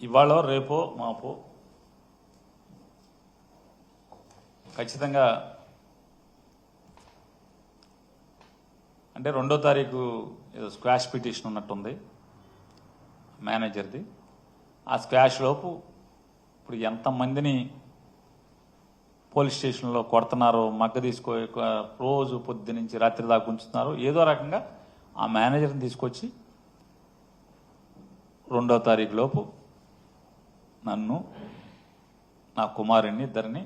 ఇవాళ రేపో మాపో ఖచ్చితంగా అంటే 2వ తారీఖు ఏదో స్క్వాష్ పిటిషన్ ఉన్నట్టుంది మేనేజర్ది. ఆ స్క్వాష్ లోపు ఇప్పుడు ఎంతమందిని పోలీస్ స్టేషన్లో కొడుతున్నారో, మగ్గ తీసుకో రోజు పొద్దు నుంచి రాత్రి దాకా ఉంచుతున్నారు. ఏదో రకంగా ఆ మేనేజర్ని తీసుకొచ్చి 2వ తారీఖు లోపు నన్ను, నా కుమారుణ్ణి ఇద్దరిని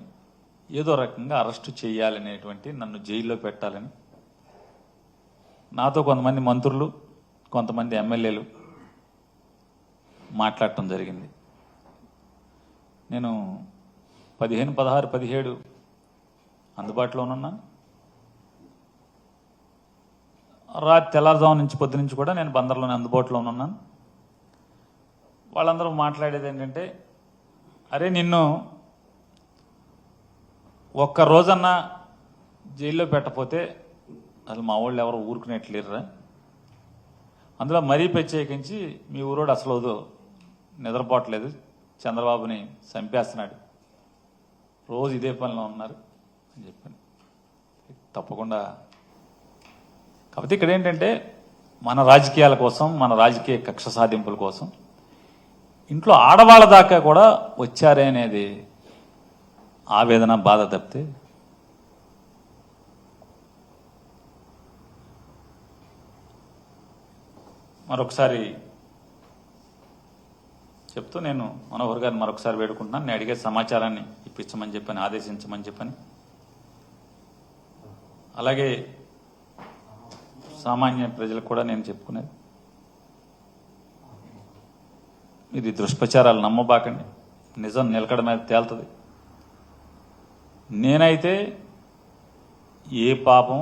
ఏదో రకంగా అరెస్టు చేయాలనేటువంటి, నన్ను జైల్లో పెట్టాలని నాతో కొంతమంది మంత్రులు, కొంతమంది ఎమ్మెల్యేలు మాట్లాడటం జరిగింది. నేను 15, 16, 17 అందుబాటులో ఉన్నాను. రాత్రి తెల్లారుజాము నుంచి పొద్దు నుంచి కూడా నేను బందర్లోనే అందుబాటులో ఉన్నాను. వాళ్ళందరూ మాట్లాడేది ఏంటంటే, అరే నిన్ను ఒక్క రోజన్నా జైల్లో పెట్టకపోతే అసలు మా వాళ్ళు ఎవరు ఊరుకునేట్లేరురా, అందులో మరీ ప్రత్యేకించి మీ ఊరోడు అసలు నిద్రపోవట్లేదు, చంద్రబాబుని చంపేస్తున్నాడు, రోజు ఇదే పనిలో ఉన్నారు అని చెప్పాను. తప్పకుండా. కాకపోతే ఇక్కడ ఏంటంటే మన రాజకీయాల కోసం, మన రాజకీయ కక్ష సాధింపుల కోసం ఇంట్లో ఆడవాళ్ళ దాకా కూడా వచ్చారే అనేది ఆవేదన, బాధ తప్పితే మరొకసారి చెప్తూ నేను మనోహర్ గారిని మరొకసారి వేడుకుంటున్నాను. నేను అడిగే సమాచారాన్ని ఇప్పించమని చెప్పని, ఆదేశించమని చెప్పని, అలాగే సామాన్య ప్రజలకు కూడా నేను చెప్పుకునేది, ఇది దుష్ప్రచారాలు నమ్మబాకండి, నిజం నిలకడ మీద తేలుతుంది. నేనైతే ఏ పాపం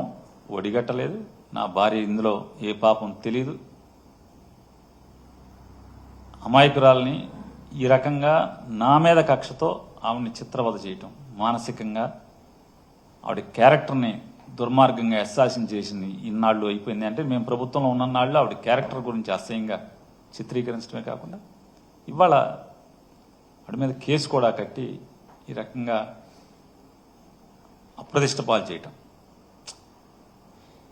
ఒడిగట్టలేదు, నా భార్య ఇందులో ఏ పాపం తెలీదు. అమాయకురాల్ని ఈ రకంగా నా మీద కక్షతో ఆవిడని చిత్రవద చేయటం, మానసికంగా ఆవిడ క్యారెక్టర్ని దుర్మార్గంగా అసాసిన్ చేసింది ఇన్నాళ్ళు అయిపోయింది. అంటే మేము ప్రభుత్వంలో ఉన్న నాళ్ళు ఆవిడ క్యారెక్టర్ గురించి అసహ్యంగా చిత్రీకరించడమే కాకుండా ఇవాళ ఆవిడ మీద కేసు కూడా కట్టి ఈ రకంగా అప్రదిష్ట పాలు చేయటం.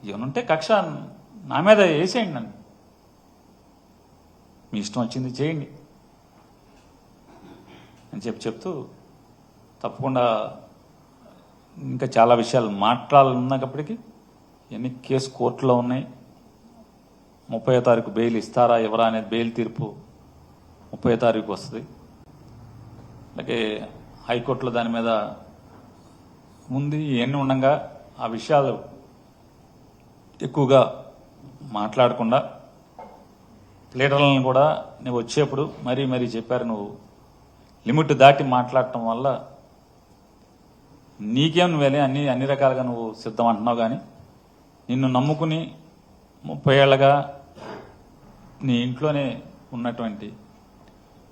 ఏమనుంటే కక్ష నా మీద వేసేయండి, నన్ను మీ ఇష్టం వచ్చింది చేయండి అని చెప్తూ తప్పకుండా ఇంకా చాలా విషయాలు మాట్లాడాలన్నప్పటికీ ఇవన్నీ కేసు కోర్టులో ఉన్నాయి. 30వ తారీఖు బెయిల్ ఇస్తారా ఎవరా అనేది బెయిల్ తీర్పు 30వ తారీఖు వస్తుంది. అలాగే హైకోర్టులో దాని మీద ఉంది. ఇవన్నీ ఉండగా ఆ విషయాలు ఎక్కువగా మాట్లాడకుండా లీడర్లను కూడా నువ్వు వచ్చేప్పుడు మరీ చెప్పారు, నువ్వు లిమిట్ దాటి మాట్లాడటం వల్ల నీకేం నువ్వేలే అన్ని రకాలుగా నువ్వు సిద్ధం అంటున్నావు. కానీ నిన్ను నమ్ముకుని 30 ఏళ్లుగా నీ ఇంట్లోనే ఉన్నటువంటి,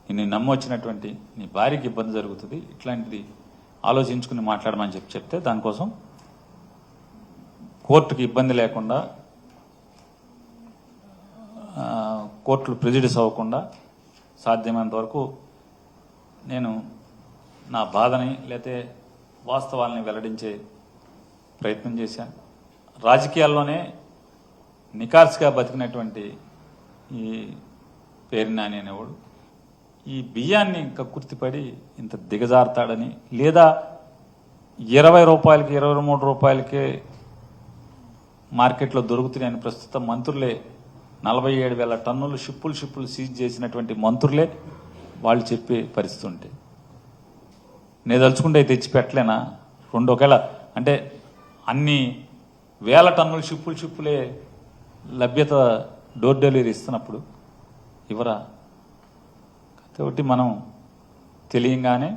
నిన్ను నమ్మొచ్చినటువంటి నీ భార్యకి ఇబ్బంది జరుగుతుంది, ఇట్లాంటిది ఆలోచించుకుని మాట్లాడమని చెప్తే దానికోసం కోర్టుకి ఇబ్బంది లేకుండా, కోర్టులు ప్రెజుడిస్ అవ్వకుండా సాధ్యమైనంత వరకు నేను నా బాధని లేతే వాస్తవాలని వెల్లడించే ప్రయత్నం చేశాను. రాజకీయాల్లోనే నికార్స్గా బతికినటువంటి ఈ పేరు నాని అనేవాడు ఈ బియ్యాన్ని కక్కుర్తిపడి ఇంత దిగజారుతాడని, లేదా 20 రూపాయలకి 23 రూపాయలకే మార్కెట్లో దొరుకుతున్నాయని ప్రస్తుతం మంత్రులే 47,000 టన్నులు షిప్పులు సీజ్ చేసినటువంటి మంత్రులే వాళ్ళు చెప్పే పరిస్థితి ఉంటే నేను తలుచుకుంటే తెచ్చిపెట్టలేనా? 2 ఒకవేళ అంటే అన్ని వేల టన్నులు షిప్పులే లభ్యత డోర్ డెలివరీ ఇస్తున్నప్పుడు ఇవరా? కాబట్టి మనం తెలియంగానే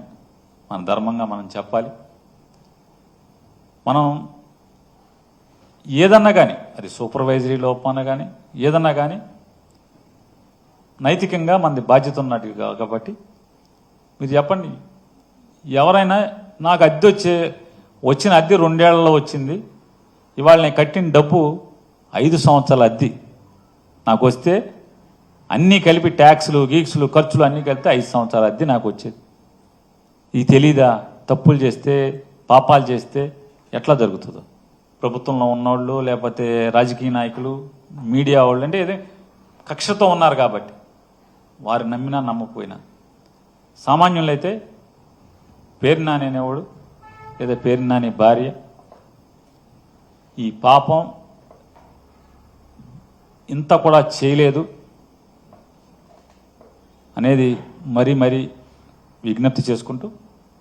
మన ధర్మంగా మనం చెప్పాలి. మనం ఏదన్నా కానీ, అది సూపర్వైజరీ లోపన కానీ ఏదన్నా కానీ నైతికంగా మనది బాధ్యత ఉన్నట్టు కాబట్టి మీరు చెప్పండి. ఎవరైనా నాకు అద్దె వచ్చిన అద్దె 2 ఏళ్లలో వచ్చింది, ఇవాళ నేను కట్టిన డబ్బు 5 సంవత్సరాల అద్దె నాకు వస్తే అన్నీ కలిపి ట్యాక్స్లు గీక్స్లు ఖర్చులు అన్నీ కలిపితే 5 సంవత్సరాల అద్దె నాకు వచ్చేది. ఇది తెలీదా? తప్పులు చేస్తే పాపాలు చేస్తే ఎట్లా జరుగుతుందో. ప్రభుత్వంలో ఉన్నోళ్ళు లేకపోతే రాజకీయ నాయకులు మీడియా వాళ్ళు అంటే ఏదో కక్షతో ఉన్నారు కాబట్టి వారు నమ్మినా నమ్మకపోయినా. సామాన్యులు అయితే పేరు నాని అనేవాడు లేదా పేరు నాని భార్య ఈ పాపం ఇంత కూడా చేయలేదు అనేది మరీ విజ్ఞప్తి చేసుకుంటూ